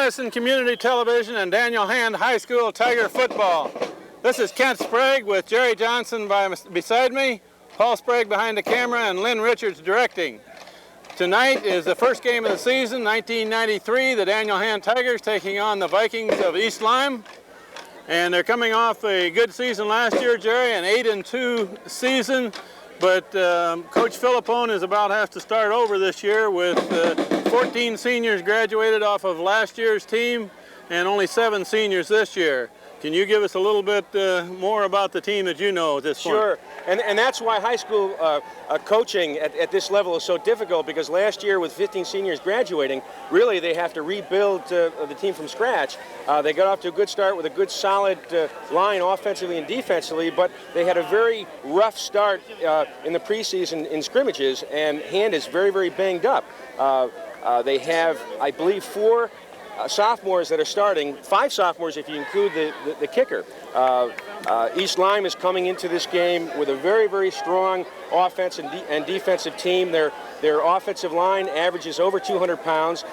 Madison Community Television and Daniel Hand High School Tiger football. This is Kent Sprague with Jerry Johnson beside me, Paul Sprague behind the camera, and Lynn Richards directing. Tonight is the first game of the season, 1993, the Daniel Hand Tigers taking on the Vikings of East Lyme. And they're coming off a good season last year, Jerry, an 8-2 season. But Coach Philippone is about to have to start over this year with 14 seniors graduated off of last year's team and only 7 seniors this year. Can you give us a little bit more about the team that you know at this point? Sure, and that's why high school coaching at this level is so difficult, because last year with 15 seniors graduating, really they have to rebuild the team from scratch. They got off to a good start with a good solid line offensively and defensively, but they had a very rough start in the preseason in scrimmages, and Hand is very, very banged up. They have, I believe, 4 sophomores that are starting, 5 sophomores if you include the kicker. East Lyme is coming into this game with a very, very strong offense and defensive team. Their offensive line averages over 200 pounds.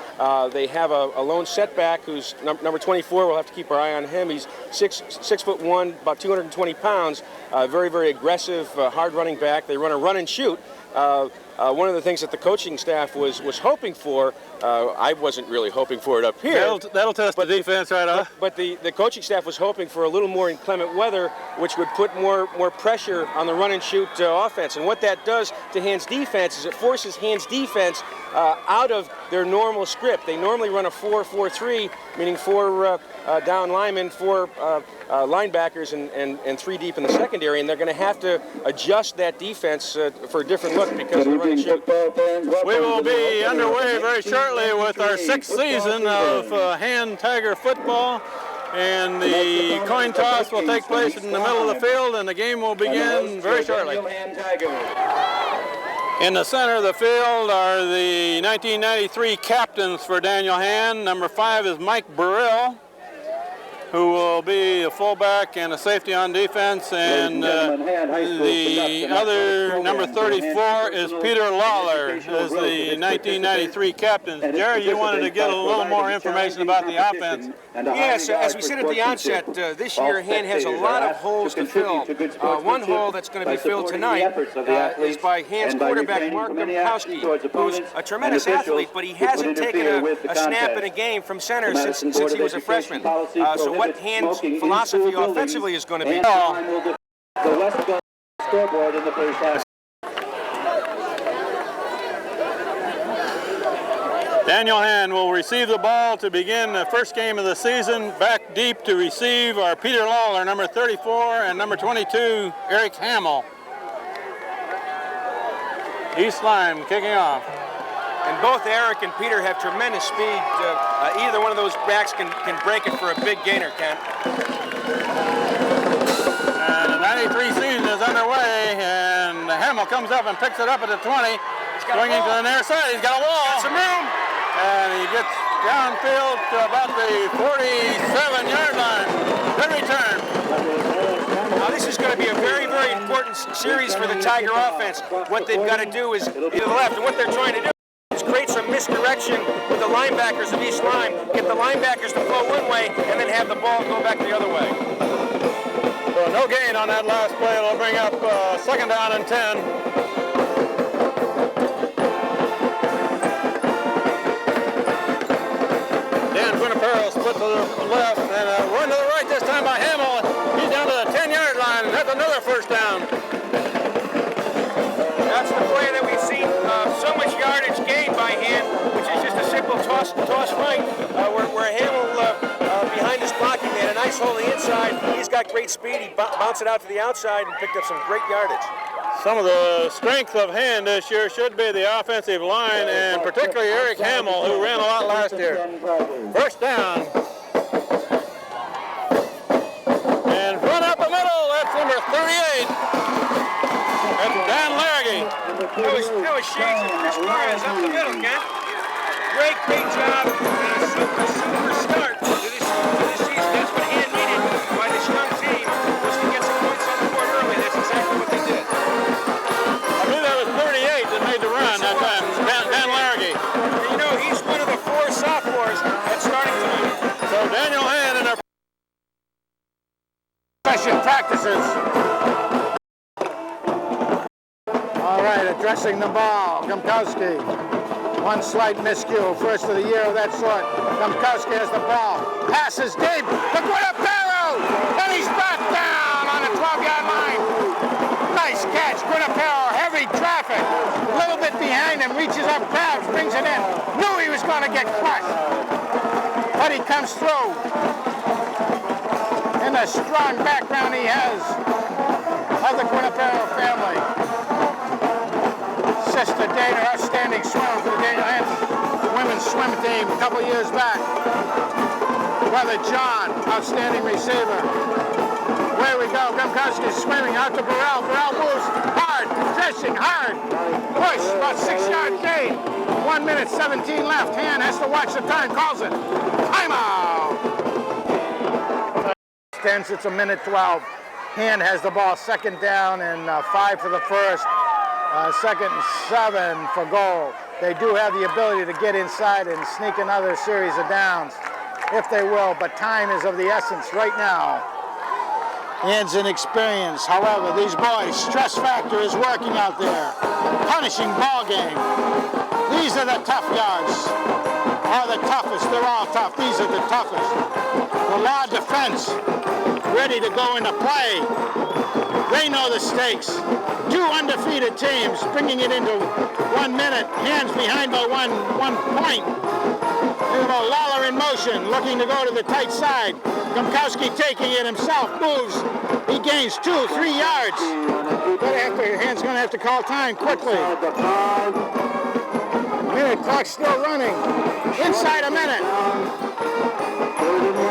They have a lone setback who's number 24. We'll have to keep our eye on him. He's 6'1", about 220 pounds. Very, very aggressive, hard running back. They run a run and shoot. One of the things that the coaching staff was hoping for, I wasn't really hoping for it up here. That'll test the defense right off. But the coaching staff was hoping for a little more inclement weather, which would put more pressure on the run and shoot offense. And what that does to Hand's defense is it forces Hand's defense out of their normal script. They normally run a 4-4-3, meaning 4 down linemen, 4 linebackers, and 3 deep in the secondary, and they're going to have to adjust that defense for a different look because of the run and shoot. We will be underway very shortly with our 6th season of Hand Tiger football, and the coin toss will take place in the middle of the field, and the game will begin very shortly. In the center of the field are the 1993 captains for Daniel Hand. Number 5 is Mike Burrell, who will be a fullback and a safety on defense, and the other, number 34, is Peter Lawler, as the 1993 captain. Jerry, you wanted to get a little more information about the offense. Yes, as we said at the onset, this year Hand has a lot of holes to fill. One hole that's going to be filled tonight is by Hand's quarterback, Mark Domkowski, who's a tremendous athlete, but he hasn't taken a snap in a game from center since he was a freshman. So what Hand's philosophy offensively is going to be. The West Gun scoreboard in the first half. Daniel Hand will receive the ball to begin the first game of the season. Back deep to receive are Peter Lawler, number 34, and number 22, Eric Hamill. East Lyme kicking off. And both Eric and Peter have tremendous speed. Either one of those backs can break it for a big gainer, Kent. And the 93 season is underway, and Hamill comes up and picks it up at the 20. Swinging to the near side, he's got a wall. Got some room. And he gets downfield to about the 47-yard line. Good return. Now this is going to be a very, very important series for the Tiger offense. What they've got to do is either the left, and what they're trying to do is create some misdirection with the linebackers of East Lyme, get the linebackers to flow one way, and then have the ball go back the other way. So no gain on that last play. It'll bring up 2nd down and 10. Split to the left and a run to the right this time by Hamill. He's down to the 10-yard line, and that's another first down. That's the play that we've seen so much yardage gained by Hand, which is just a simple toss right, where Hamill behind his blocking man, a nice hole on the inside. He's got great speed. He bounced it out to the outside and picked up some great yardage. Some of the strength of Hand this year should be the offensive line, and particularly Eric Hamill, who ran a lot last year. First down. And run up the middle, that's number 38. That's Dan Larragee. That was Shades and Chris Torres up the middle, Kent. Great job, and a super start to this season. That's what Hand needed by this young team, was to get some points on the board early. That's exactly what they did. I believe that was 38 that made the run that time, Dan Larragee. You know, he's one of the 4 sophomores that's starting tonight. All right, addressing the ball, Gumkowski. One slight miscue, first of the year of that sort. Gumkowski has the ball, passes deep to Guinapero, and he's back down on the 12-yard line. Nice catch, Guinapero, heavy traffic, a little bit behind him, reaches up, grabs, brings it in. Knew he was going to get crushed, but he comes through. And the strong background he has of the Guinapero family. Sister Dana, outstanding swimmer for the Daniel Hansen women's swim team a couple years back. Brother John, outstanding receiver. Where we go, Gumkowski swimming out to Burrell. Burrell moves hard, fishing hard. Push, about 6-yard gain. 1 minute, 17 left. Han has to watch the time, calls it. Timeout! Tense, it's a minute 12. Han has the ball, second down and 5 for the first. Second and 7 for goal. They do have the ability to get inside and sneak another series of downs, if they will, but time is of the essence right now. Hands inexperience. However, these boys, stress factor is working out there. Punishing ball game. These are the tough yards. Are the toughest. They're all tough. These are the toughest. The law defense ready to go into play. They know the stakes. 2 undefeated teams bringing it into 1 minute. Hands behind by one point. Lawler in motion, looking to go to the tight side. Gumkowski taking it himself, moves. He gains 2-3 yards. Hands going to have to call time quickly. Minute clock still running. Inside a minute.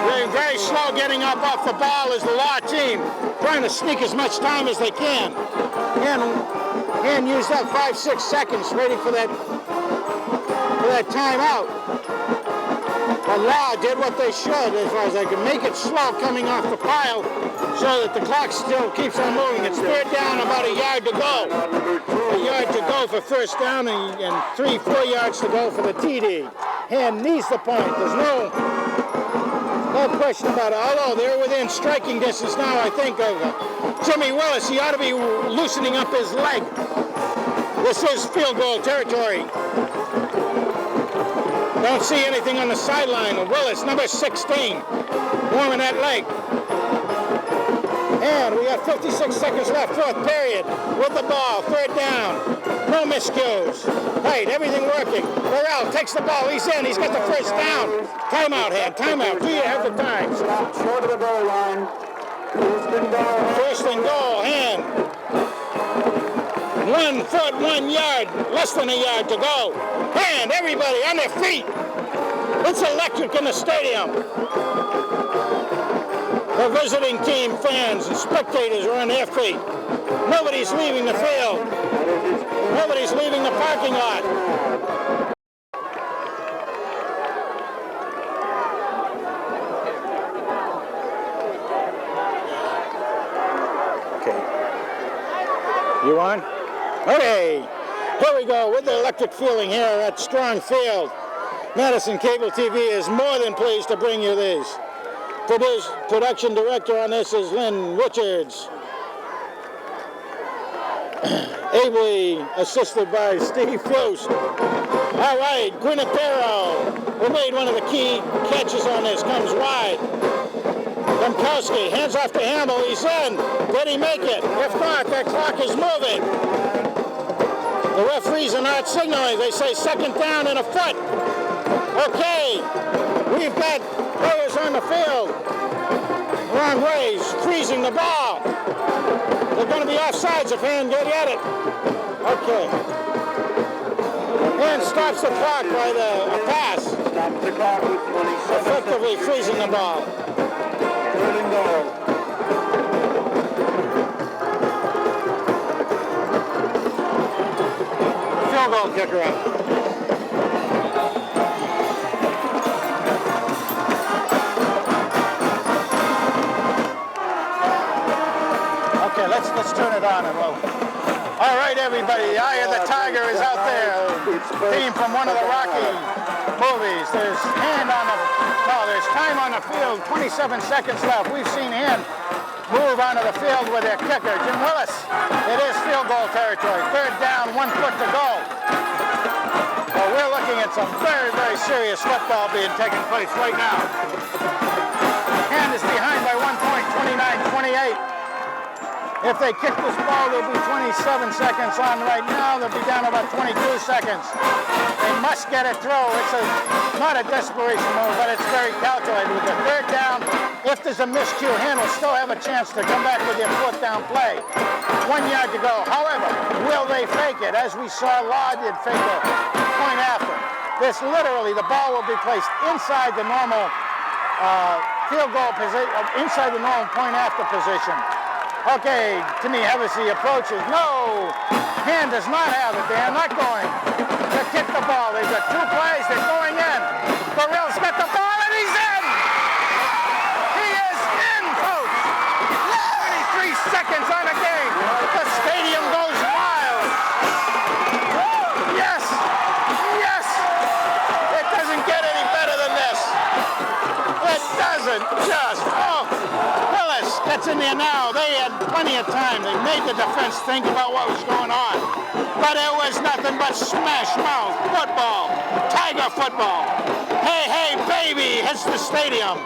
They're very slow getting up off the ball as the Law team, trying to sneak as much time as they can. And used up 5-6 seconds waiting for that timeout. The Law did what they should as far as they can make it slow coming off the pile so that the clock still keeps on moving. It's third down, about a yard to go. A yard to go for first down and 3-4 yards to go for the TD. Han needs the point. There's no question about it. Although they're within striking distance now, I think, of Jimmy Willis. He ought to be loosening up his leg. This is field goal territory. Don't see anything on the sideline of Willis, number 16, warming that leg. And we got 56 seconds left, fourth period, with the ball, third down. No miscues. Right, everything working. Burrell takes the ball, he's in, he's got the first down. Timeout, Han, timeout. Do you have the time? Stop short of the goal line. First and goal, Han. 1 foot, 1 yard, less than a yard to go. And everybody on their feet. It's electric in the stadium. The visiting team fans and spectators are on their feet. Nobody's leaving the field. Nobody's leaving the parking lot. Okay. You on? Okay, here we go with the electric feeling here at Strong Field. Madison Cable TV is more than pleased to bring you these. Production director on this is Lynn Richards. Ably assisted by Steve Fluce. All right, Guinapero, who made one of the key catches on this, comes wide. Gumkowski, hands off to Hamill, he's in. Did he make it? If not, that clock is moving. The referees are not signaling. They say second down and a foot. Okay, we've got players on the field. Wrong ways, freezing the ball. They're going to be offsides if Han get at it. Okay. And stops the clock by a pass. Stops the clock with 27 effectively freezing the ball. Third and goal. Field goal kicker up. Okay, let's turn it on and we'll. All right, everybody, the Eye of the Tiger is out there. Theme from one of the Rocky movies. There's time on the field. 27 seconds left. We've seen him move onto the field with their kicker, Jim Willis. It is field goal territory. 3rd down, 1 foot to go. Well, we're looking at some very, very serious football being taken place right now. Hand is behind by 1 point, 29-28. If they kick this ball, there'll be 27 seconds on right now. They'll be down about 22 seconds. They must get it through. It's not a desperation move, but it's very calculated. With the 3rd down, if there's a miscue, Hand will still have a chance to come back with their 4th down play. 1 yard to go. However, will they fake it? As we saw, Law did fake a point after. This literally, the ball will be placed inside the normal field goal position, inside the normal point after position. Okay, Timmy Hevesy approaches. No! Hand does not have it. They're not going to kick the ball. They've got 2 plays. They're going in. Burrell's got the ball, and he's in! He is in, folks! 33 seconds on the game. The stadium goes wild. Yes! Yes! It doesn't get any better than this. It doesn't just. Oh! Willis gets in there now. They had plenty of time. They made the defense think about what was going on. But it was nothing but smash mouth football. Tiger football. Hey, hey, baby, hits the stadium.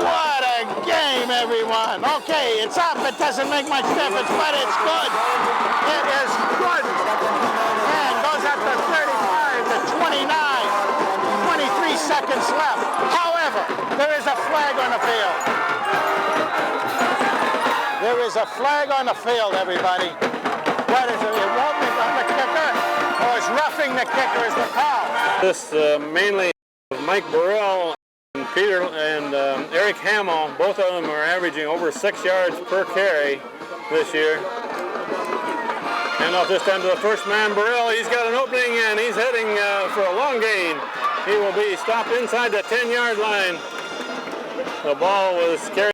What a game, everyone. Okay, it's up. It doesn't make much difference, but it's good. It is good. And goes up to 35 to 29. 23 seconds left. However, there is a flag on the field. There is a flag on the field, everybody. What is it? It won't be on the kicker, or it's roughing the kicker is the call. This mainly Mike Burrell and Peter and Eric Hamill, both of them are averaging over 6 yards per carry this year. And off this time to the first man, Burrell. He's got an opening and he's heading for a long gain. He will be stopped inside the 10-yard line. The ball was carried.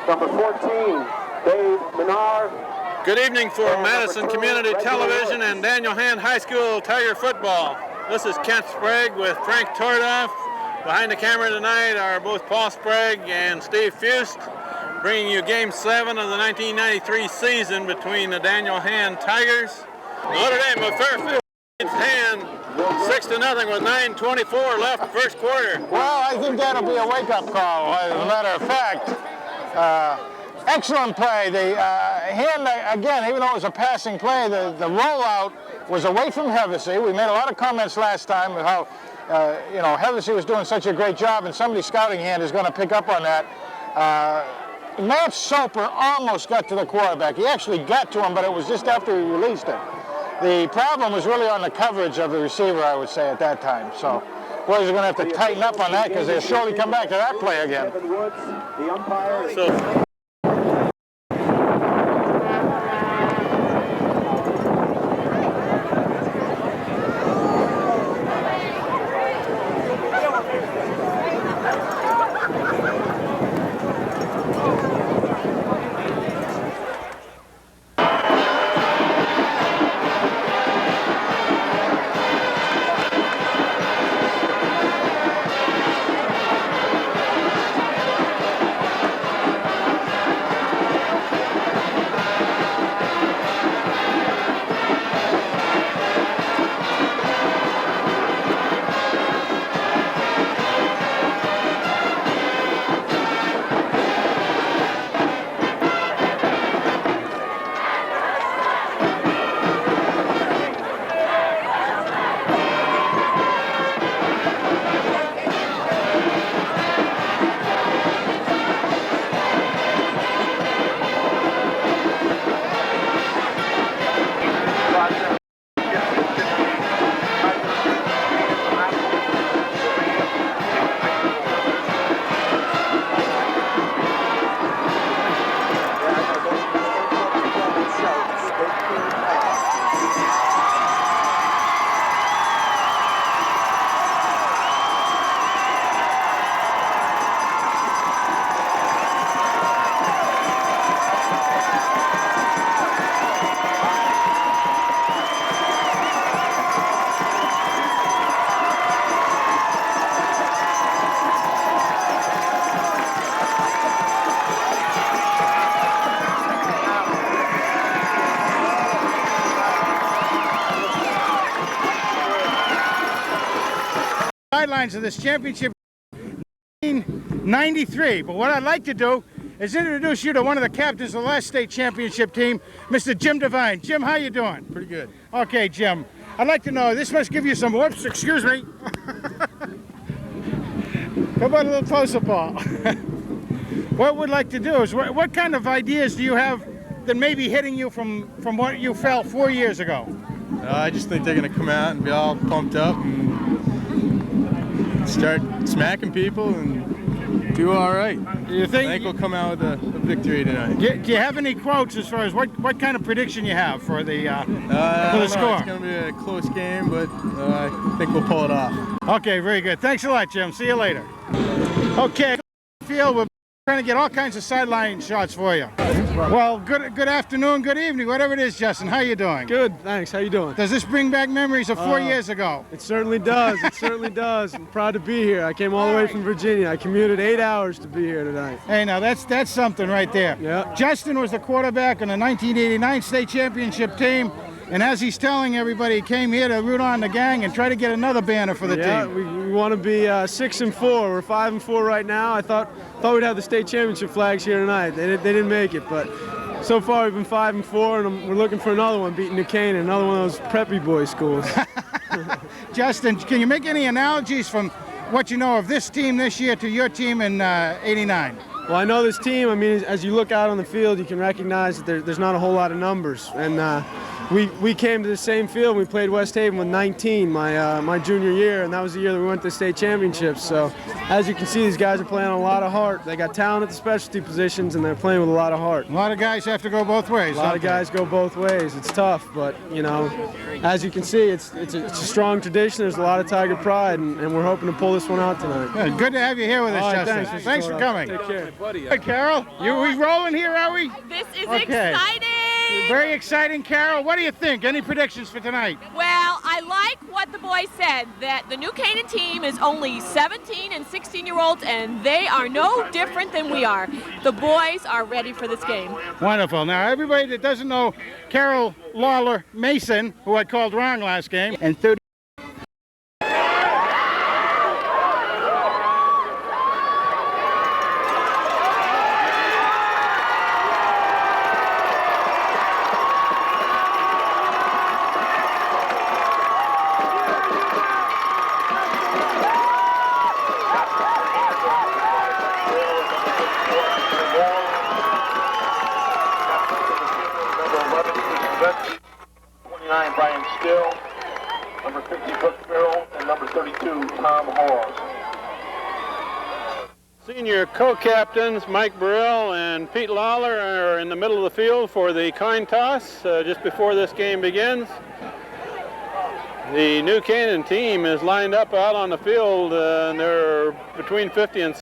Number 14, Dave Menard. Good evening for Madison Community Television and Daniel Hand High School Tiger Football. This is Kent Sprague with Frank Tordoff. Behind the camera tonight are both Paul Sprague and Steve Fust, bringing you Game 7 of the 1993 season between the Daniel Hand Tigers. Notre Dame of Fairfield Hand 6-0 with 9:24 left first quarter. Well, I think that'll be a wake-up call. As a matter of fact, excellent play. The Hand, again, even though it was a passing play, the rollout was away from Hevesy. We made a lot of comments last time about how, Hevesy was doing such a great job, and somebody scouting Hand is going to pick up on that. Matt Soper almost got to the quarterback. He actually got to him, but it was just after he released it. The problem was really on the coverage of the receiver, I would say, at that time. So, boys are going to have to tighten up on that because they'll surely come back to that play again. So. Sidelines of this championship 1993. But what I'd like to do is introduce you to one of the captains of the last state championship team, Mr. Jim Devine. Jim, how you doing? Pretty good. Okay, Jim. I'd like to know, this must give you some whoops, excuse me. Come on a little closer, Paul. What we'd like to do is, what kind of ideas do you have that may be hitting you from what you felt 4 years ago? I just think they're going to come out and be all pumped up and start smacking people and do all right. You I think we'll come out with a victory tonight. Do you have any quotes as far as what kind of prediction you have for the I don't know. score? It's going to be a close game, but I think we'll pull it off. Okay, very good. Thanks a lot, Jim. See you later. Okay, field, we're trying to get all kinds of sideline shots for you. Well, good afternoon, good evening, whatever it is, Justin. How you doing? Good, thanks. How you doing? Does this bring back memories of 4 years ago? It certainly does. It certainly does. I'm proud to be here. I came all the way from Virginia. I commuted 8 hours to be here tonight. Hey, now that's something right there. Yeah. Justin was the quarterback on the 1989 state championship team, and as he's telling everybody, he came here to root on the gang and try to get another banner for the team. We want to be 6-4. We're 5-4 right now. I thought we'd have the state championship flags here tonight. They didn't make it, but so far we've been 5-4, and we're looking for another one, beating New Canaan, another one of those preppy boy schools. Justin, can you make any analogies from what you know of this team this year to your team in '89? Well, I know this team. I mean, as you look out on the field, you can recognize that there's not a whole lot of numbers. And we came to the same field. We played West Haven with 19 my junior year, and that was the year that we went to the state championships. So, as you can see, these guys are playing on a lot of heart. They got talent at the specialty positions, and they're playing with a lot of heart. A lot of guys have to go both ways. A lot of guys go both ways. It's tough, but you know, as you can see, it's a strong tradition. There's a lot of Tiger pride, and we're hoping to pull this one out tonight. Good to have you here with us, All right, Justin. Thanks for coming. Take care. Hey, Carol, we rolling here, are we? This is Okay. exciting! Very exciting, Carol. What do you think? Any predictions for tonight? Well, I like what the boys said, that the New Canaan team is only 17 and 16-year-olds, and they are no different than we are. The boys are ready for this game. Wonderful. Now, everybody that doesn't know Carol Lawler Mason, who I called wrong last game, and 30. Brian Still, number 50 Brooke Farrell, and number 32 Tom Hawes. Senior co-captains Mike Burrell and Pete Lawler are in the middle of the field for the coin toss just before this game begins. The New Canaan team is lined up out on the field, and they're between 50 and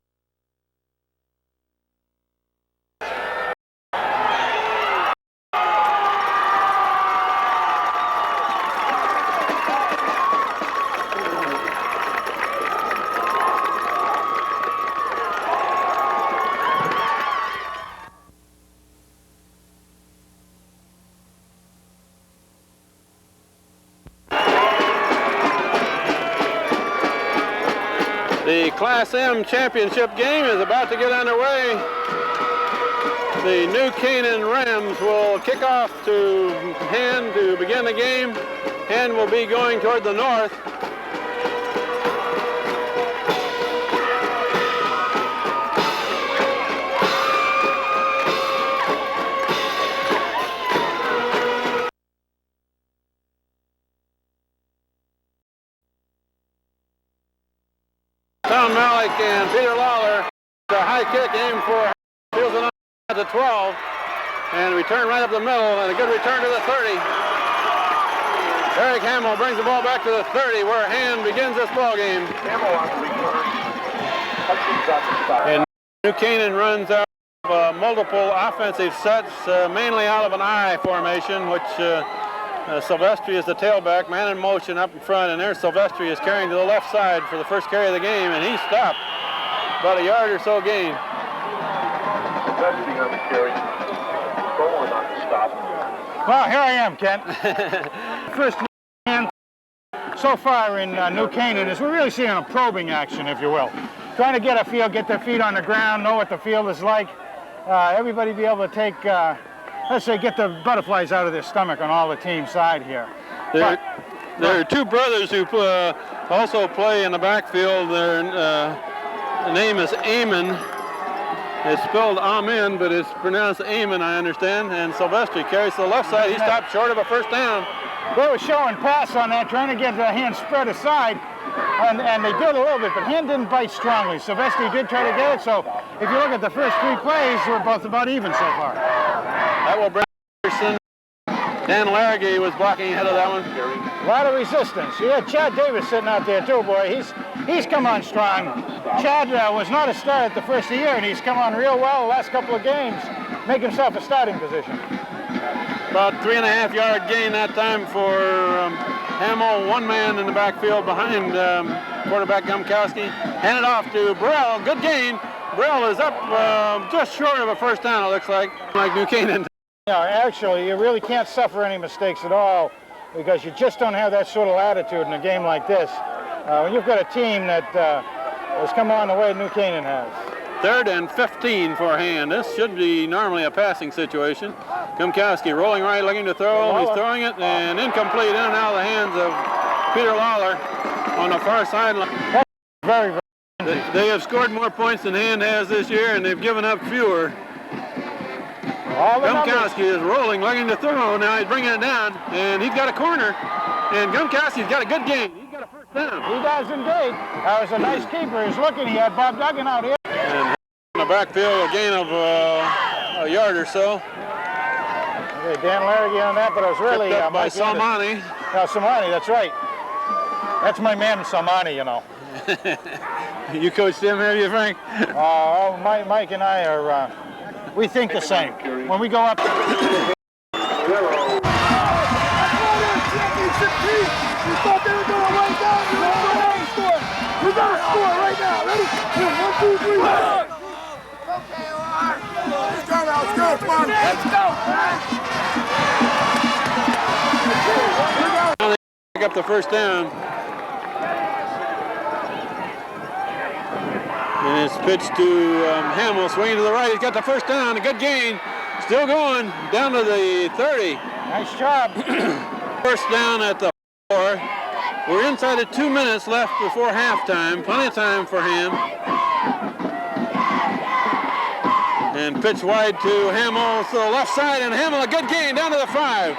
the Class M championship game is about to get underway. The New Canaan Rams will kick off to Hand to begin the game. Hand will be going toward the north. Tom Malik and Peter Lawler, the high kick aimed for fields it at the 12, and return right up the middle, and a good return to the 30. Eric Hamill brings the ball back to the 30, where Hand begins this ball game. And New Canaan runs out of multiple offensive sets, mainly out of an I formation, which Silvestri is the tailback, man in motion up in front, and there Silvestri is carrying to the left side for the first carry of the game, and he stopped about a yard or so gain. Silvestri on the carry, going on the stop. Well, here I am, Kent. First hand so far in New Canaan is we're really seeing a probing action, if you will. Trying to get a feel, get their feet on the ground, know what the field is like. Everybody be able to take, let's say, get the butterflies out of their stomach on all the team side here. There are two brothers who also play in the backfield. Their name is Amon. It's spelled Amen, but it's pronounced Amon, I understand. And Silvestri carries to the left side. He stopped short of a first down. They were showing pass on that, trying to get the hand spread aside, and they did a little bit, but hand didn't bite strongly. Silvestri did try to get it, so if you look at the first 3 plays, we're both about even so far. That will bring Anderson. Dan Larragee was blocking ahead of that one. A lot of resistance. You had Chad Davis sitting out there too, boy. He's come on strong. Chad was not a start at the first of the year, and he's come on real well the last couple of games, make himself a starting position. About 3.5-yard gain that time for Hamill. One man in the backfield behind quarterback Gumkowski. Handed off to Burrell. Good gain. Burrell is up just short of a first down, it looks like New Canaan. Yeah, actually, you really can't suffer any mistakes at all because you just don't have that sort of attitude in a game like this. When you've got a team that has come on the way New Canaan has. 3rd and 15 for Hand. This should be normally a passing situation. Gumkowski rolling right, looking to throw. He's throwing it, and incomplete in and out of the hands of Peter Lawler on the far sideline. Very, They have scored more points than Hand has this year, and they've given up fewer. Gumkowski is rolling, looking to throw. Now he's bringing it down, and he's got a corner. And Gumkowski's got a good game. He's got a first down. He does indeed. That was a nice keeper. He's looking. He had Bob Duggan out here. And in the backfield, a gain of a yard or so. Okay, Dan Larragee on that, but it was really by Salmani. No, Salmani, that's right. That's my man, Salmani, you know. You coached him, have you, Frank? Mike and I are, we think the same. When we go up... We thought they were going right down. We gotta score right now. Ready? 1, 2, 3. Okay, Omar. Let's go now. Let's go. Come on. Let's go. Pick up the first down. And it's pitched to Hamill, swinging to the right. He's got the first down. A good gain. Still going down to the 30. Nice job. First down at the 4. We're inside of 2 minutes left before halftime. Plenty of time for him. And pitch wide to Hamill to the left side, and Hamill a good gain down to the 5.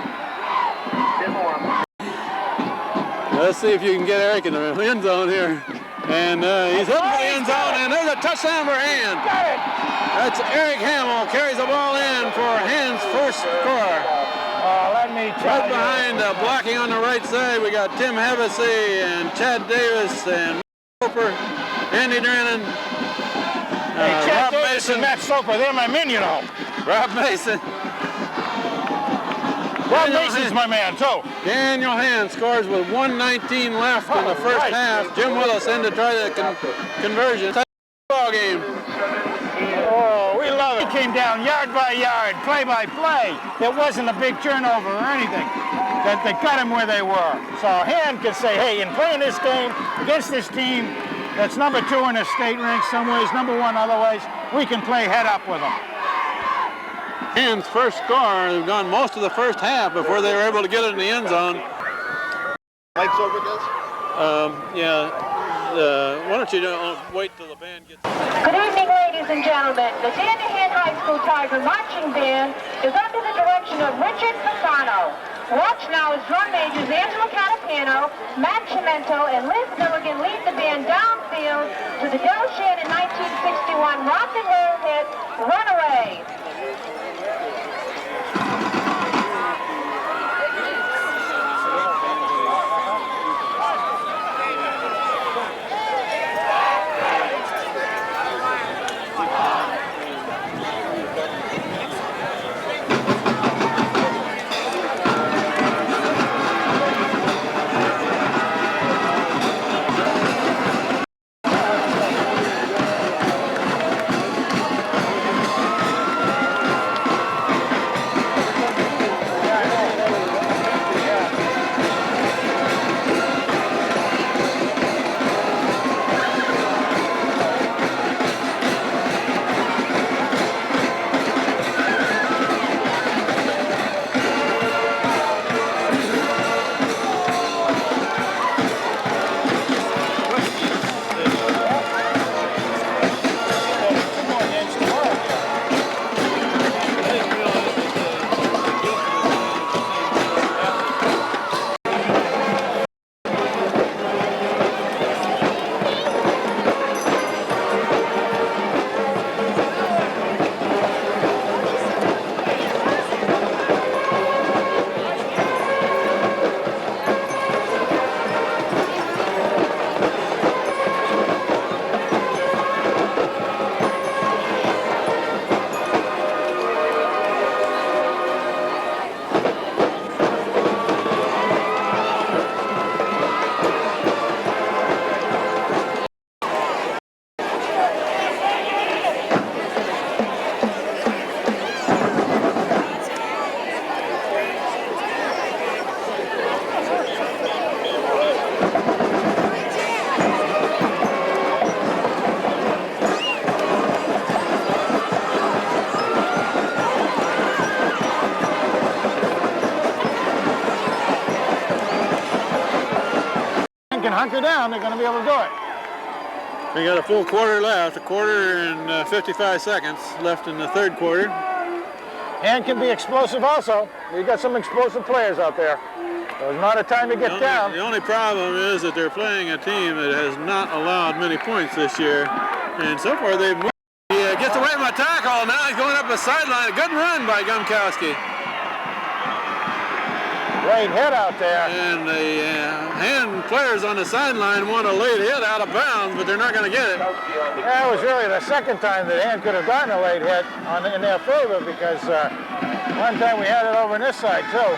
Let's see if you can get Eric in the end zone here. And he's hitting the end zone, and there's a touchdown for Hand. Got it. That's Eric Hamill carries the ball in for Hand's first score. Let me tell Right behind blocking on the right side, we got Tim Hevesy and Chad Davis and Soper, Andy Drennan, Chad Rob Davis Mason. and Matt Soper, they're my men, you know. Rob Mason. Rob Mason's my man, too. Daniel Hand scores with 1:19 left in the first half. Jim Willis in to try the conversion. Ball game. Oh, we love it. He came down yard by yard, play by play. There wasn't a big turnover or anything. That they got him where they were. So Hand can say, hey, in playing this game against this team that's number 2 in the state rank some ways, number 1 otherwise, we can play head up with them. Hand's first score. They've gone most of the first half before they were able to get it in the end zone. Lights over this? Yeah. Why don't you wait till the band gets... Good evening, ladies and gentlemen. The Dandahan High School Tiger Marching Band is under the direction of Richard Fasano. Watch now as drum majors Angelo Catapano, Matt Chimento, and Liz Milligan lead the band downfield to the Del Shannon 1961 rock and roll hit, Runaway. down, they're going to be able to do it. We got a full quarter left, a quarter and 55 seconds left in the third quarter. And can be explosive also. You got some explosive players out there. There's not a time to get down. The only problem is that they're playing a team that has not allowed many points this year. And so far they've moved. He gets away from a tackle. Now he's going up the sideline. A good run by Gumkowski. Late hit out there. And the hand players on the sideline want a late hit out of bounds, but they're not going to get it. That was really the second time that hand could have gotten a late hit in their favor, because one time we had it over on this side too.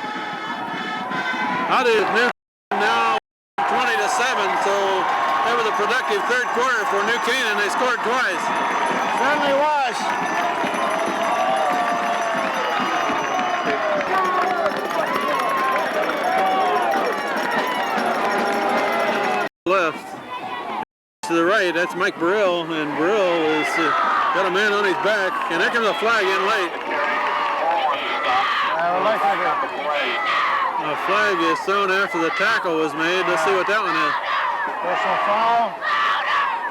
How did New now 20-7, so that was a productive third quarter for New Canaan. They scored twice. Certainly was. Left to the right, that's Mike Burrell, and Burrell has got a man on his back, and there comes a flag in late. A flag is thrown after the tackle was made. Let's see what that one is. Personal foul.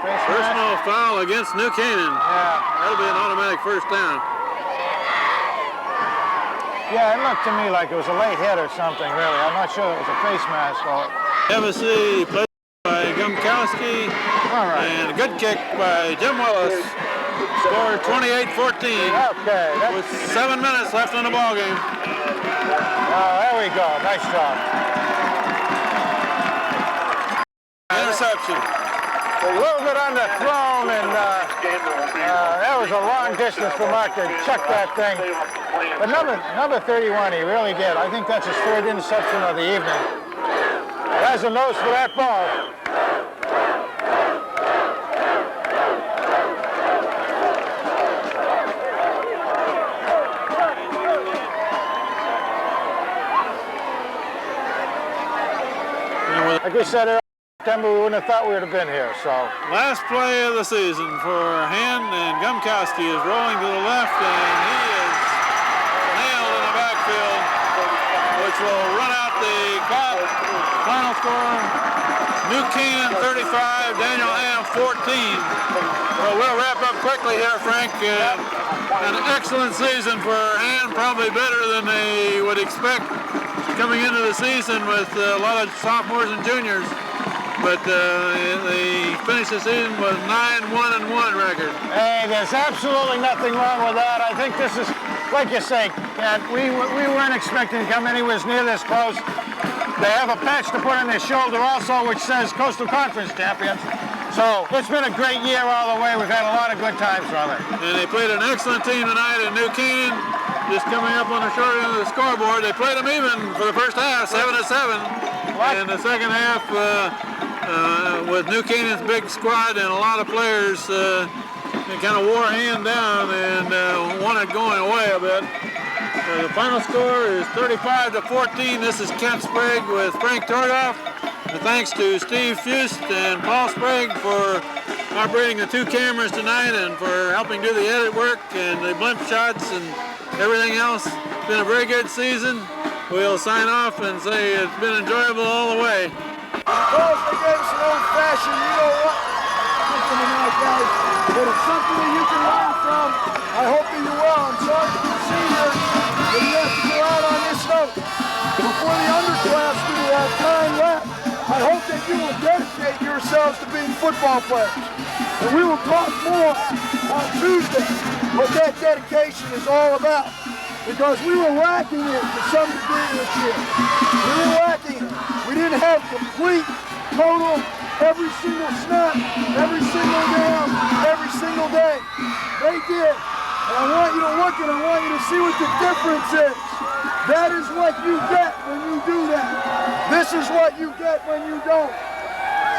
Personal foul against New Canaan. Yeah. That'll be an automatic first down. Yeah, it looked to me like it was a late hit or something, really. I'm not sure it was a face mask or... Hevesy played by Gumkowski. All right. And a good kick by Jim Willis. Scored 28-14. Okay. With 7 minutes left in the ball game. Oh, there we go. Nice job. Interception. A little bit underthrown, and that was a long distance for Mark to chuck that thing. But number 31, he really did. I think that's his third interception of the evening. Has a nose for that ball. Like we said earlier, September, we wouldn't have thought we would have been here. So last play of the season for Hand, and Gumkowski is rolling to the left, and he is nailed in the backfield, which will run out the clock. Final score: New Canaan 35, Daniel Ham 14. Well, we'll wrap up quickly here, Frank. An excellent season for Hand, probably better than they would expect coming into the season with a lot of sophomores and juniors. But they finished the season with 9-1-1 record. Hey, there's absolutely nothing wrong with that. I think this is, like you say, we weren't expecting to come anywhere near this close. They have a patch to put on their shoulder also, which says Coastal Conference champions. So it's been a great year all the way. We've had a lot of good times, brother. And they played an excellent team tonight in New Canaan. Just coming up on the short end of the scoreboard. They played them even for the first half, 7-7. And the second half, with New Canaan's big squad and a lot of players, they kind of wore Hand down and wanted going away a bit. The final score is 35-14. This is Kent Sprague with Frank Torgoff. And thanks to Steve Fust and Paul Sprague for operating the two cameras tonight and for helping do the edit work and the blimp shots and everything else. It's been a very good season. We'll sign off and say it's been enjoyable all the way. Because they gave us an old-fashioned, you know what? Tonight, guys. But it's something that you can learn from. I hope that you will. I'm sorry for the seniors that you have to go out on this note. Before the underclassmen who have time left, I hope that you will dedicate yourselves to being football players. And we will talk more on Tuesday what that dedication is all about. Because we were lacking it to some degree this year. We were lacking it. We didn't have complete, total, every single snap, every single down, every single day. They did. And I want you to look and I want you to see what the difference is. That is what you get when you do that. This is what you get when you don't.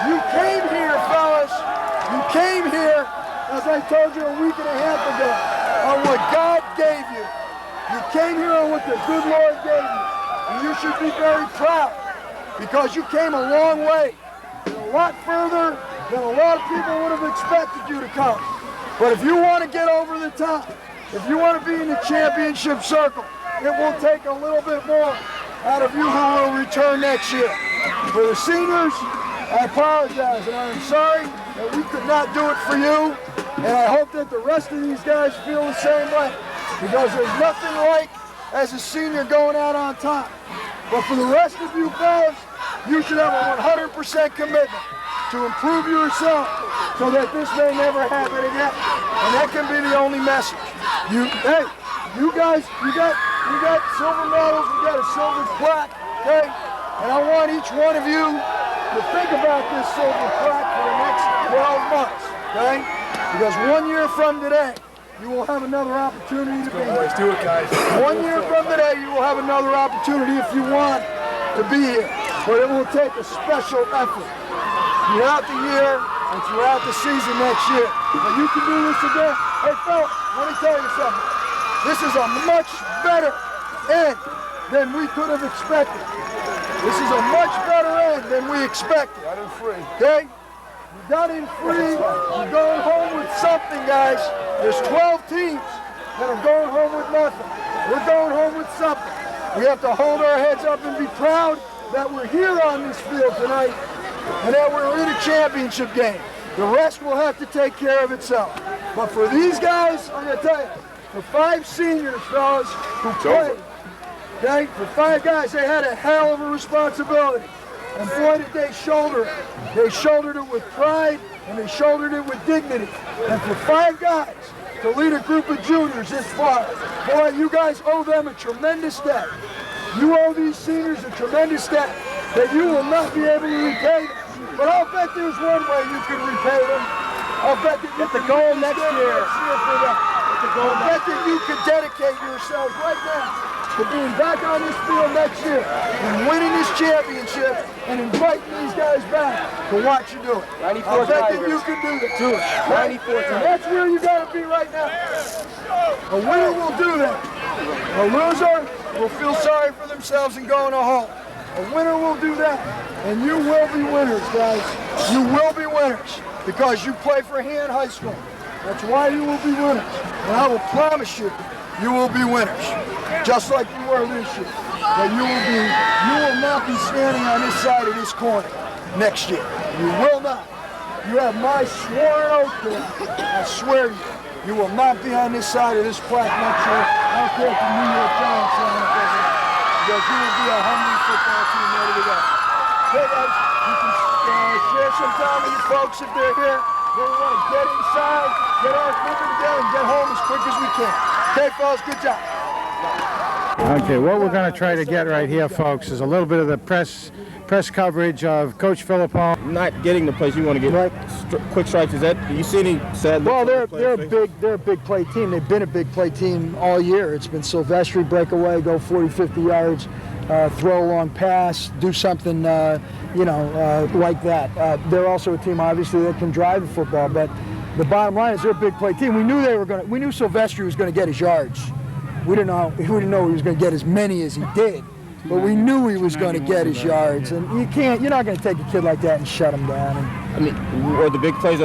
You came here, fellas. You came here, as I told you a week and a half ago, on what God gave you. You came here on what the good Lord gave you. And you should be very proud because you came a long way. And a lot further than a lot of people would have expected you to come. But if you want to get over the top, if you want to be in the championship circle, it will take a little bit more out of you who will return next year. For the seniors, I apologize, and I'm sorry that we could not do it for you, and I hope that the rest of these guys feel the same way, because there's nothing like as a senior going out on top. But for the rest of you fellas, you should have a 100% commitment to improve yourself so that this may never happen again. And that can be the only message. Hey, you guys, you got silver medals, you got a silver plaque, okay? And I want each one of you to think about this silver plaque for the next 12 months, okay? Because 1 year from today, you will have another opportunity to be here. Let's do it, guys. 1 year from today, you will have another opportunity if you want to be here. But it will take a special effort throughout the year and throughout the season next year. But you can do this again. Hey, Phil, let me tell you something. This is a much better end than we could have expected. This is a much better end than we expected. Got in free. Okay? You got in free. You're going home with something, guys. There's 12 teams that are going home with nothing. We're going home with something. We have to hold our heads up and be proud that we're here on this field tonight and that we're in a championship game. The rest will have to take care of itself. But for these guys, I'm going to tell you, for 5 seniors, fellas, who played, okay, for 5 guys, they had a hell of a responsibility. And boy, did they shoulder it. They shouldered it with pride, and they shouldered it with dignity. And for 5 guys to lead a group of juniors this far, boy, you guys owe them a tremendous debt. You owe these seniors a tremendous debt that you will not be able to repay them. But I'll bet there's one way you can repay them. I'll bet that you can goal next year for them. I'll bet that you can dedicate yourselves right now to being back on this field next year and winning this championship and inviting these guys back to watch you do it. I'll bet that you can do that. Do it. 94 times. And that's where you got to be right now. A winner will do that. A loser will feel sorry for themselves and go in a hole. A winner will do that. And you will be winners, guys. You will be winners because you play for Han High School. That's why you will be winners. And I will promise you, you will be winners, just like you were this year. But you will not be standing on this side of this corner next year. You will not. You have my sworn oath to that. I swear to you, you will not be on this side of this plaque next year. I don't care if the New York Giants are on it, because you will be a hungry football team ready to go. Okay, guys, you can share some time with your folks if they're here. They want to get inside, get our equipment together, and get home as quick as we can. Okay, fellas, good job. Okay, what we're going to try to get right here, folks, is a little bit of the press coverage of Coach Philippone. Not getting the plays you want to get. Right. Quick strikes. Is that? Do you see any sad? Well, they're a big play team. They've been a big play team all year. It's been Silvestri breakaway, go 40, 50 yards, throw a long pass, do something, like that. They're also a team, obviously, that can drive the football. But the bottom line is they're a big play team. We knew Silvestri was going to get his yards. We didn't know he was going to get as many as he did. But we knew he was going to get his yards, and you're not going to take a kid like that and shut him down. I mean, or the big plays.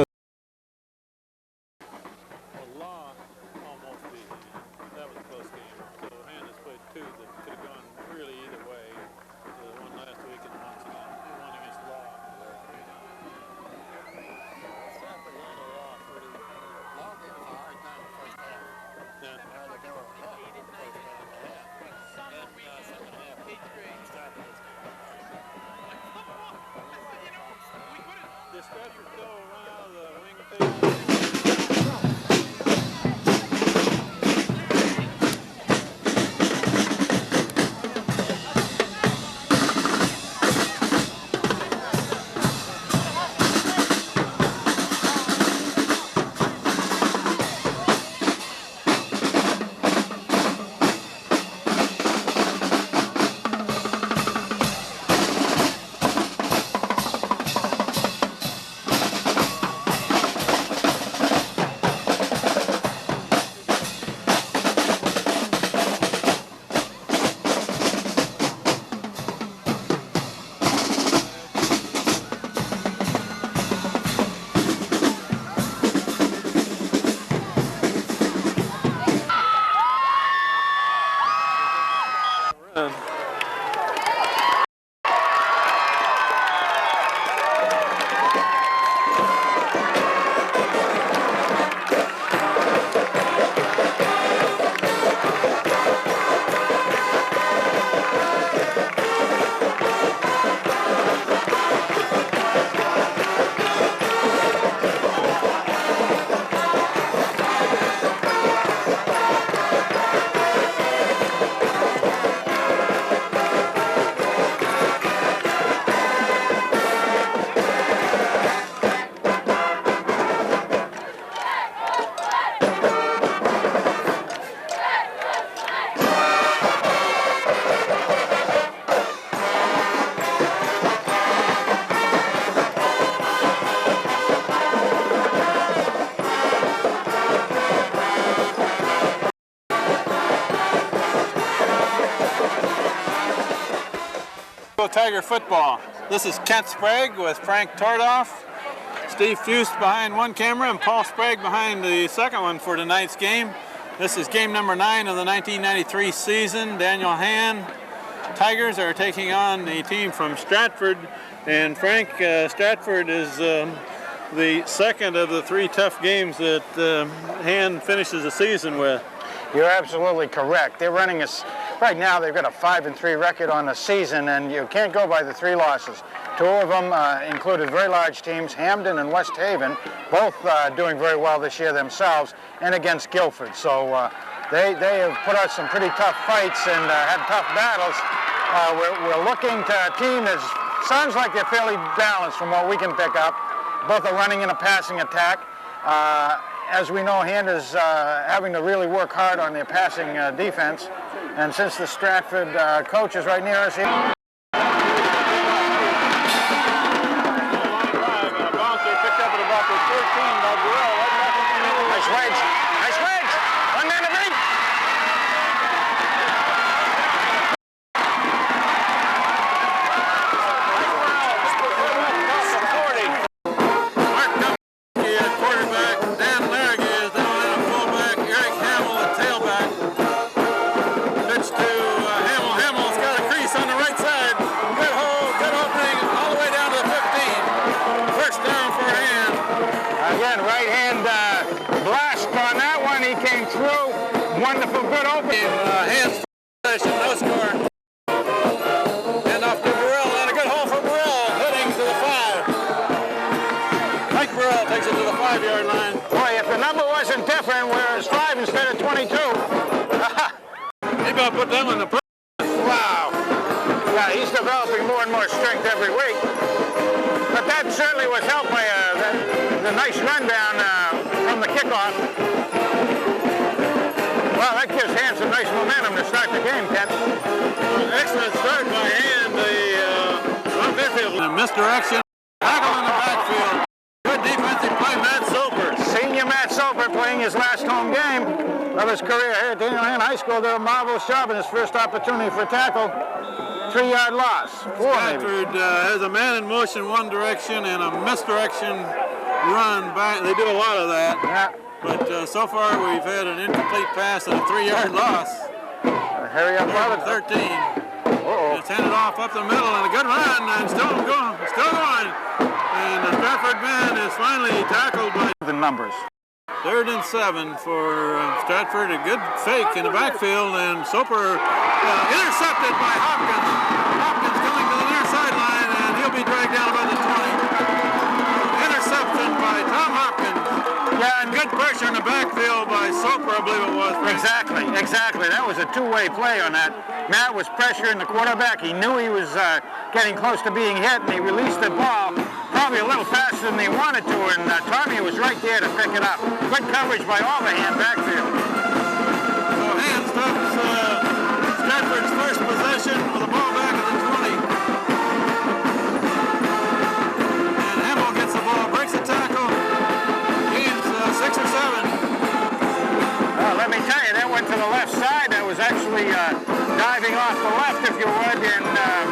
Discussions go around the Tiger football. This is Kent Sprague with Frank Tordoff, Steve Fust behind one camera, and Paul Sprague behind the second one for tonight's game. This is game number 9 of the 1993 season. Daniel Hand Tigers are taking on the team from Stratford. And Frank, Stratford is the second of the 3 tough games that Hand finishes the season with. You're absolutely correct. They're running right now they've got a 5-3 record on the season, and you can't go by the 3 losses. 2 of them included very large teams, Hamden and West Haven, both doing very well this year themselves, and against Guilford. So they have put out some pretty tough fights and had tough battles. We're looking to a team that sounds like they're fairly balanced from what we can pick up. Both a running and a passing attack. As we know, Hand is having to really work hard on their passing defense. And since the Stratford coach is right near us here. Line drive and a bouncer picked up at about the 13 by Burrell. Nice wedge. Nice wedge. One man to beat. Wonderful, good opening. Hands possession, no score. And off to Burrell, and a good hole for Burrell, heading to the 5. Mike Burrell takes it to the 5-yard line. Boy, if the number wasn't different, where it's 5 instead of 22. He's going to put them in the press. Wow. Yeah, he's developing more and more strength every week. But that certainly was helped by the nice rundown from the kickoff. Well, that gives Hand some nice momentum to start the game, Kent. Excellent start by Hand. The midfield. Misdirection. Tackle in the backfield. Good defensive play, Matt Soper. Senior Matt Soper playing his last home game of his career here at Daniel Hand High School. Did a marvelous job in his first opportunity for a tackle. 3-yard loss. 4 maybe. Stratford has a man in motion one direction and a misdirection run back. They do a lot of that. Yeah. But so far we've had an incomplete pass and a 3-yard loss. Hurry up, brother. 13. It's handed off up the middle and a good run and still going. And the Stratford man is finally tackled by the numbers. 3rd and 7 for Stratford. A good fake in the backfield and Soper intercepted by Hopkins. Hopkins going to the near sideline and he'll be dragged down about the 20. Interception by Tom Hopkins. Yeah, and good pressure in the backfield by Soper, I believe it was. Exactly. That was a 2-way play on that. Matt was pressuring the quarterback. He knew he was getting close to being hit, and he released the ball probably a little faster than he wanted to, and Tommy was right there to pick it up. Good coverage by all the Hand backfield. So Hand stops Stratford's first possession with the ball back at the 20. And Hamill gets the ball, breaks the tackle. 6 or 7. Let me tell you, that went to the left side. That was actually diving off the left, if you would, and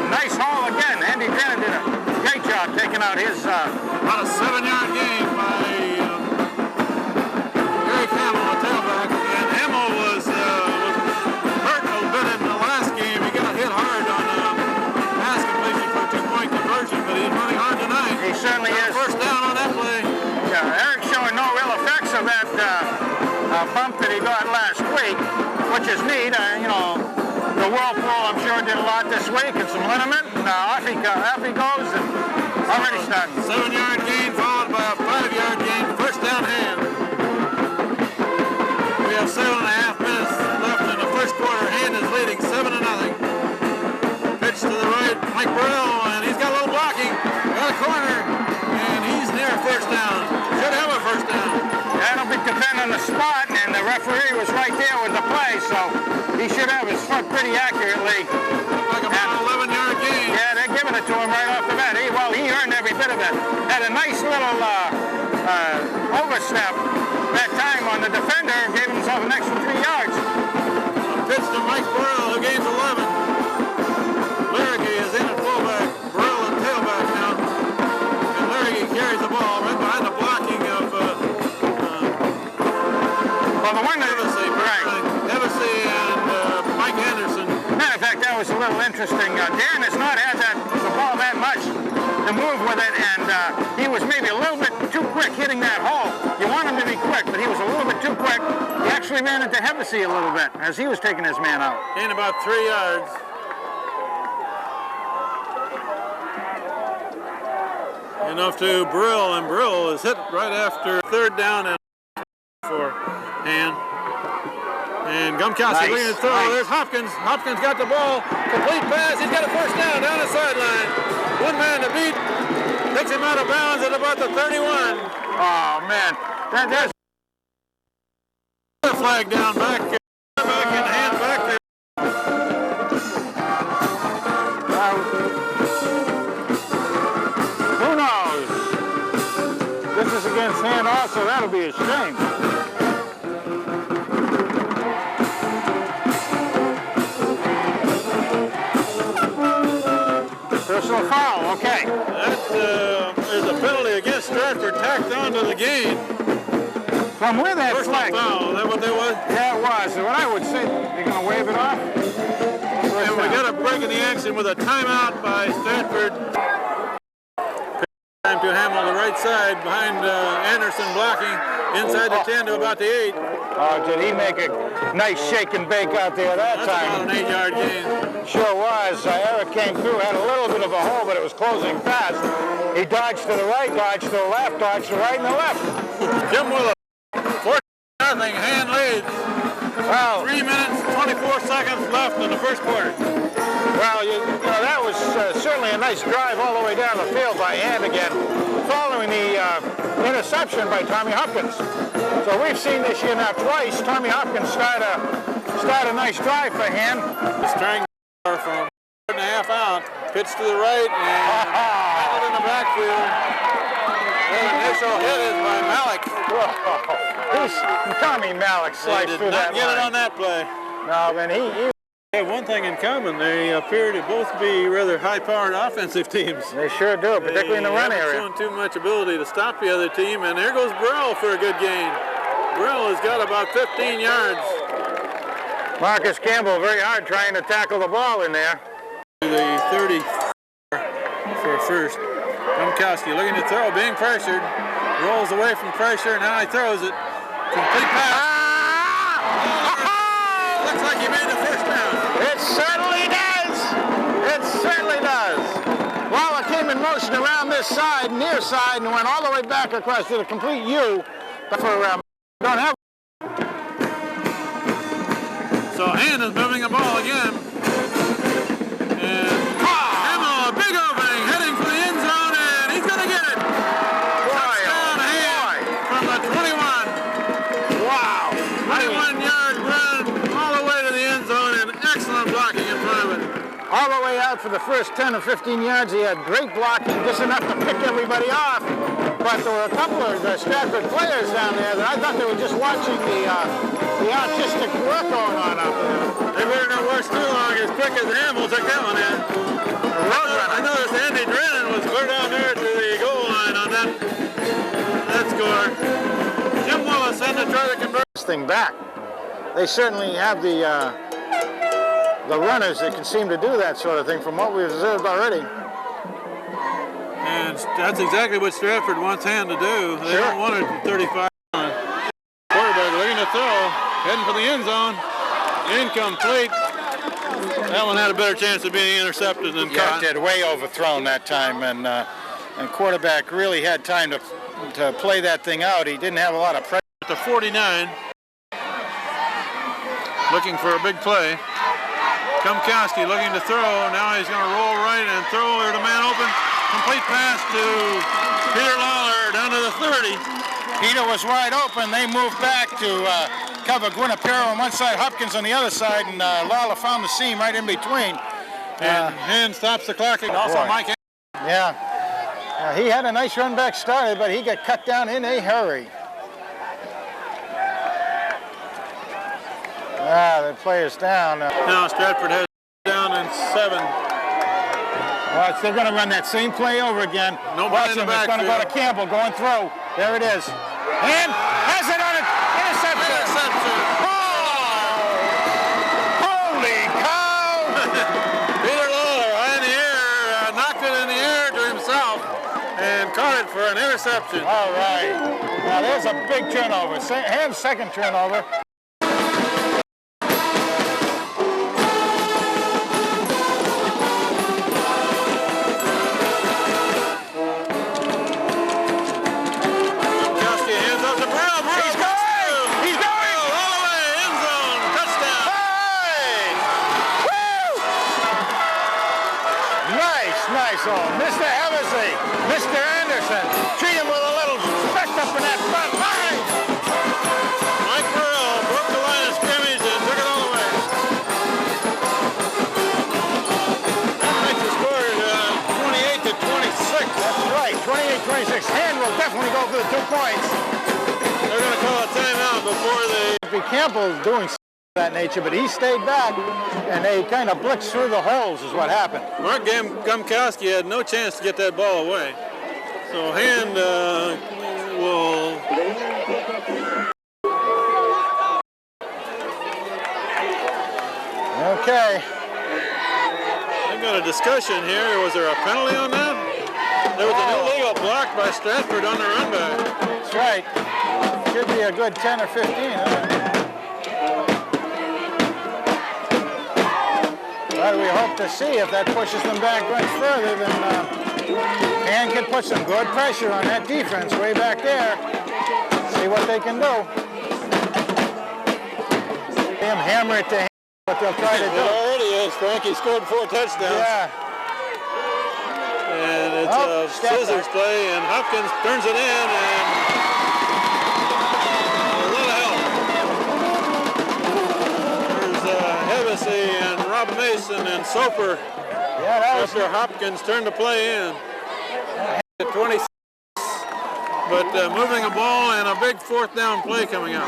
nice haul again. Andy Brennan did a great job taking out his... About a 7-yard gain by Eric Hamill, the tailback. And Hamill was hurt a little bit in the last game. He got hit hard on pass completion for a 2-point conversion, but he's running hard tonight. He certainly is. First down on that play. Yeah, Eric's showing no real effects of that bump that he got last week, which is neat. The Whirlpool, I'm sure, did a lot this week, and some liniment. Off he goes, and already starting. 7-yard gain followed by a 5-yard gain. First down Hand. We have 7.5 minutes left in the first quarter. Hand is leading 7-0. Pitch to the right, Mike Burrell, and he's got a little blocking. Got a corner, and he's near first down. Should have a first down. That'll be dependent on the spot, and the referee was right there with the play, so he should have his foot pretty accurately. Like about an 11-yard gain. Yeah, they're giving it to him right off the bat. He earned every bit of it. Had a nice little overstep that time on the defender and gave himself an extra 3 yards. Pitch to Mike Burrell, who gains 11. Larragee is in at fullback. one of Hevesy and Mike Anderson. Matter of fact, that was a little interesting. Dan has not had the ball that much to move with it, and he was maybe a little bit too quick hitting that hole. You want him to be quick, but he was a little bit too quick. He actually ran into Hevesy a little bit as he was taking his man out. Gained about 3 yards. Enough to Brill, and Brill is hit right after 3rd down and for Hand. And Gumkowski leading the throw. There's Hopkins. Hopkins got the ball. Complete pass. He's got a 1st down down the sideline. One man to beat. Takes him out of bounds at about the 31. Oh, man. That's a flag down back and Hand back there. Who knows? This is against Hand also. That'll be a shame. Personal foul, okay. That is a penalty against Stratford tacked onto the game. From where that flag? Foul, is that what that was? Yeah, it was. So what I would say, they're going to wave it off. And we got a break in the action with a timeout by Stratford. Time to Hamill the right side behind Anderson blocking inside the 10 to about the 8. Oh, did he make a nice shake and bake out there that time? About an 8-yard gain. Sure was. Eric came through, had a little bit of a hole, but it was closing fast. He dodged to the right, dodged to the left, dodged to the right and the left. Jim Willis, 14-0, Hand leads. Well, 3 minutes, 24 seconds left in the first quarter. Well, you know that was certainly a nice drive all the way down the field by Hand again, following the interception by Tommy Hopkins. So we've seen this year now twice. Tommy Hopkins start a nice drive for Hand. He's trying from 1.5 out, pitch to the right, and out in the backfield. The initial hit is by Malik. Tommy Malik sliced through that line. Did not get it on that play. No, man, he have one thing in common. They appear to both be rather high-powered offensive teams. They sure do, particularly in the run area. Showing too much ability to stop the other team, and there goes Burrell for a good gain. Burrell has got about 15 yards. Marcus Campbell very hard trying to tackle the ball in there. The 30 for first. Gumkowski looking to throw, being pressured. Rolls away from pressure, and now he throws it. Complete pass. Looks like he made the 1st down. It certainly does. It certainly does. Waller came in motion around this side, near side, and went all the way back across to the complete U. For don't have. So Hand is moving the ball again. And Hamill, a big opening, heading for the end zone, and he's going to get it. Touchdown Hand from the 21. Wow. 21-yard run all the way to the end zone, and excellent blocking in front of it. All the way out for the first 10 or 15 yards. He had great blocking, just enough to pick everybody off. But there were a couple of Stratford players down there that I thought they were just watching the artistic work going on out there. They better not watch too long. As quick as Hamill took that one in. I noticed Andy Drennan was clear down there to the goal line on that score. Jim Willis had to try to convert this thing back. They certainly have the runners that can seem to do that sort of thing from what we've observed already. And that's exactly what Stratford wants Hand to do. They don't want it 35. Quarterback looking to throw, heading for the end zone. Incomplete. That one had a better chance of being intercepted than caught. It did, way overthrown that time, and quarterback really had time to play that thing out. He didn't have a lot of pressure. At the 49, looking for a big play. Gumkowski looking to throw. Now he's going to roll right and throw. There's a man open. Complete pass to Peter Lawler down to the 30. Peter was wide open. They moved back to cover Guinapero on one side, Hopkins on the other side, and Lawler found the seam right in between. And Hand stops the clock. And also Mike. Yeah. He had a nice run back started, but he got cut down in a hurry. The player's down. Now Stratford has down in 7. Watch, they're going to run that same play over again. Nobody in the back. It's going to go to Campbell, going through. There it is. And has it on it. Interception. interception. All right. Now there's a big turnover. Hand's second turnover. Kowski hands off to Burrell. He's going! He's going! All the way, end zone, touchdown. Hey! Woo! Nice. Oh, Mr. Eversley, Mr. Anderson, treat him with a little respect up in that front line. Mike Burrell broke the line of scrimmage and took it all the way. That makes the score 28 to 26. That's right, 28-26. Hand will definitely go for the 2 points. They're going to call a timeout before they... Campbell doing that nature, but he stayed back, and they kind of blitzed through the holes is what happened. Mark Gumkowski had no chance to get that ball away. So Hand will... Okay. They've got a discussion here. Was there a penalty on that? There was an illegal block by Stratford on the run back. That's right. Should be a good 10 or 15, But we hope to see if that pushes them back much further. Then Hand can put some good pressure on that defense way back there. See what they can do. Them hammer it to Hand, what they'll try to do. It already is, Frank. He scored 4 touchdowns. Yeah. And it's a scissors play, and Hopkins turns it in, and a lot of help. There's Hevesy and Rob Mason and Soper. Yeah, that was... After Hopkins turned the play in. At 26, but moving a ball and a big 4th down play coming up.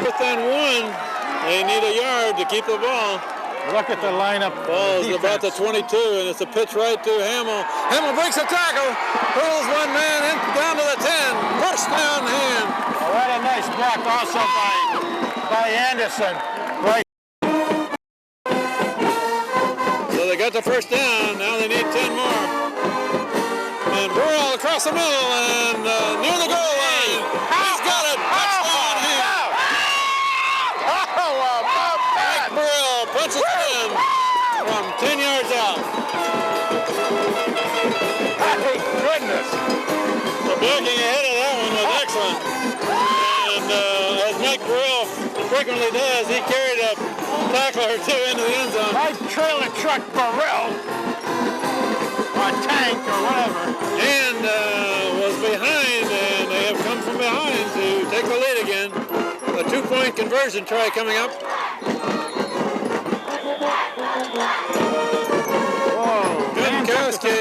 Within 1, they need a yard to keep the ball. Look at the lineup. Ball is about the 22, and it's a pitch right to Hamill. Hamill breaks a tackle, hurls one man in, down to the 10. First down, Hand. Oh, what a nice block also by Anderson. Right. So they got the first down. Now they need 10 more. And Burrell across the middle and near the goal line. He's got it. Touchdown, Hand. Mike Burrell punches it in from 10 yards out. Thank goodness. The blocking ahead of that one was excellent. And as Mike Burrell frequently does, he carried a tackle or 2 into the end zone. Like trailer truck Burrell, or tank or whatever. And was behind, and they have come from behind to take the lead again. A 2-point conversion try coming up. Gumkowski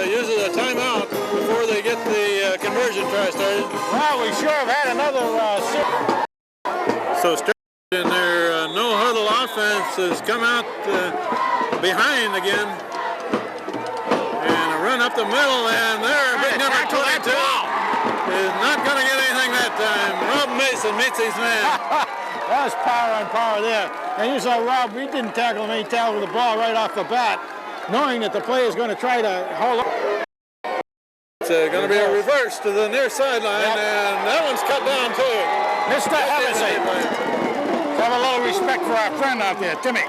uses a timeout before they get the conversion try started. Well, we sure have had another... So in their no-huddle offense has come out behind again. And a run up the middle, and there, big number 22 is not going to get anything that time. Rob Mason meets his man. That was power on power there. And you saw Rob, he didn't tackle him, he tackled the ball right off the bat, knowing that the player is going to try to hold up. It's going to be a reverse to the near sideline, and that one's cut down too. Mr. Hevesy. Have a little respect for our friend out there, Timmy.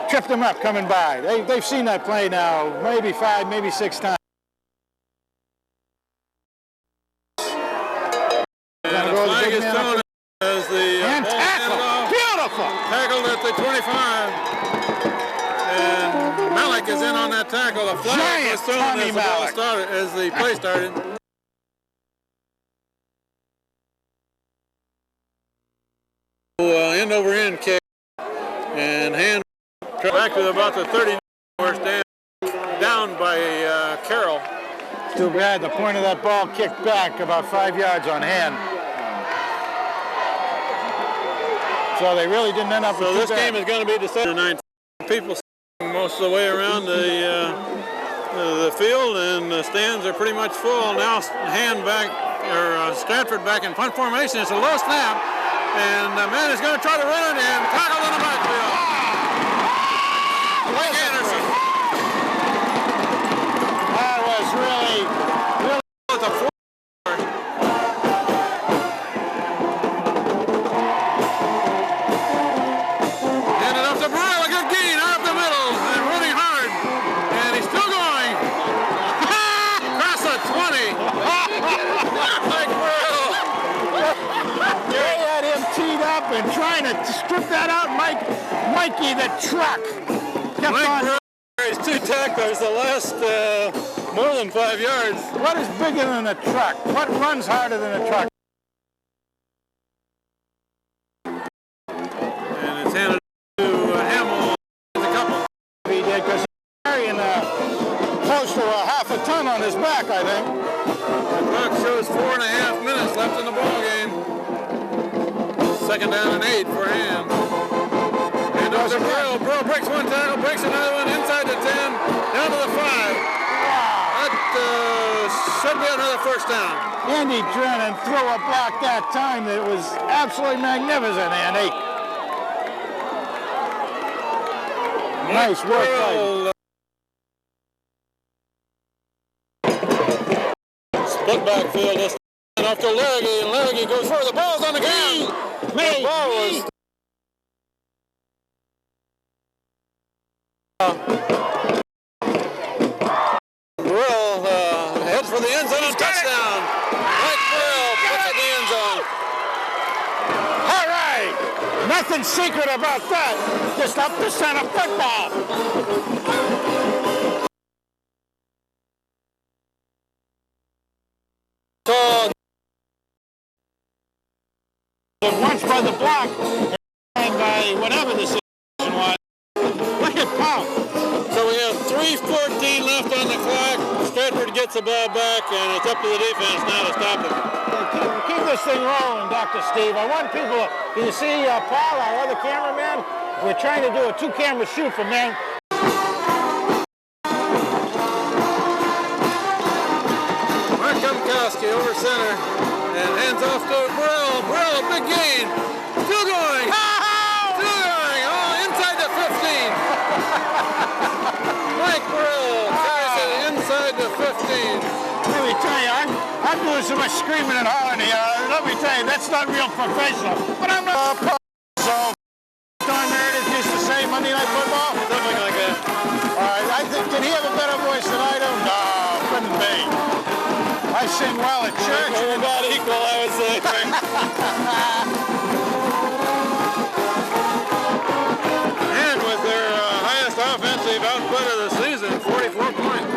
Tripped him up coming by. They've seen that play now, maybe 5, maybe 6 times. And the flag is thrown as the and tackle. Beautiful. Tackled at the 25. And Malik is in on that tackle. The flag was thrown as the ball started, as the play started. End over end kick, and Hand back to about the 30 where stand down by Carroll. Too bad the point of that ball kicked back about 5 yards on Hand. So they really didn't end up with So this game is going to be decided tonight. People most of the way around the field, and the stands are pretty much full. Now Hand back, or Stratford back in punt formation. It's a low snap. And the man is going to try to run it and tackle in the backfield. Mike Anderson. That was really With a 4. Handed off to Burrell, a good gain out of the middle and running hard. And he's still going. Across the 20. Mike Burrell. They had him teed up and trying to strip that out. Mikey the truck kept Mike on. Burrell carries 2 tacklers the last more than 5 yards. What is bigger than a truck? What runs harder than a truck? And it's handed to Hamill. A couple. He did because he's carrying close to a half a ton on his back, I think. The clock shows 4.5 minutes left in the ball game. 2nd down and 8 for Hand. And over to Burrell. Burrell breaks one tackle, breaks another one inside the 10, down to the 5. That should be another first down. Andy Drennan threw a block that time that was absolutely magnificent, Andy. Nice work, Burrell, split backfield. This off to Larragee, and Larragee goes for the ball's on the ground. The ball was. Burrell heads for the end zone. Touchdown. Mike Burrell puts it in the end zone. All right. Nothing secret about that. Just up the center football. So Once by the block and by whatever the situation was. Look at Paul. So we have 3:14 left on the clock. Stratford gets the ball back, and it's up to the defense now to stop it. Keep this thing rolling, Dr. Steve. I want people, can you see Paul, our other cameraman? We're trying to do a 2-camera shoot for man. Mark Kumkowski over center and hands off to Burrell. Burrell, big gain. Still going. Still going. Oh, inside the 15. Mike Burrell carries it inside the 15. Let me tell you, I'm doing so much screaming and hollering here. Let me tell you, that's not real professional. But I'm not so Don Meredith used to say Monday Night Football. Something like that. All right, I think, did he have a better voice than I do? No, couldn't be. I sing well at church. We're about equal, I would say. And with their highest offensive output of the season, 44 points.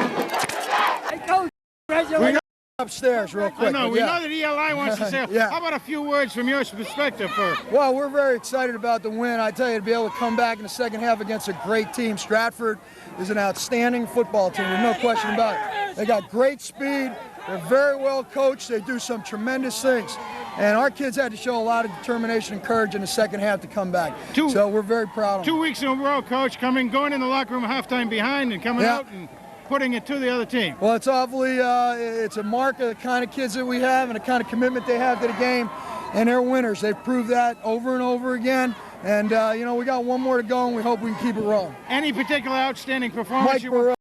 Hey, Coach, congratulations. Upstairs real quick. I know, but we yeah. know that ELI wants to say, Yeah. how about a few words from your perspective first? Well, we're very excited about the win. I tell you, to be able to come back in the second half against a great team. Stratford is an outstanding football team. There's no question about it. They got great speed. They're very well coached. They do some tremendous things. And our kids had to show a lot of determination and courage in the second half to come back. So we're very proud of them. 2 weeks in a row, Coach, going in the locker room halftime behind and coming out and putting it to the other team. Well, it's awfully, it's a mark of the kind of kids that we have and the kind of commitment they have to the game. And they're winners. They've proved that over and over again. And, you know, we got one more to go, and we hope we can keep it rolling. Any particular outstanding performance? Mike Burrell.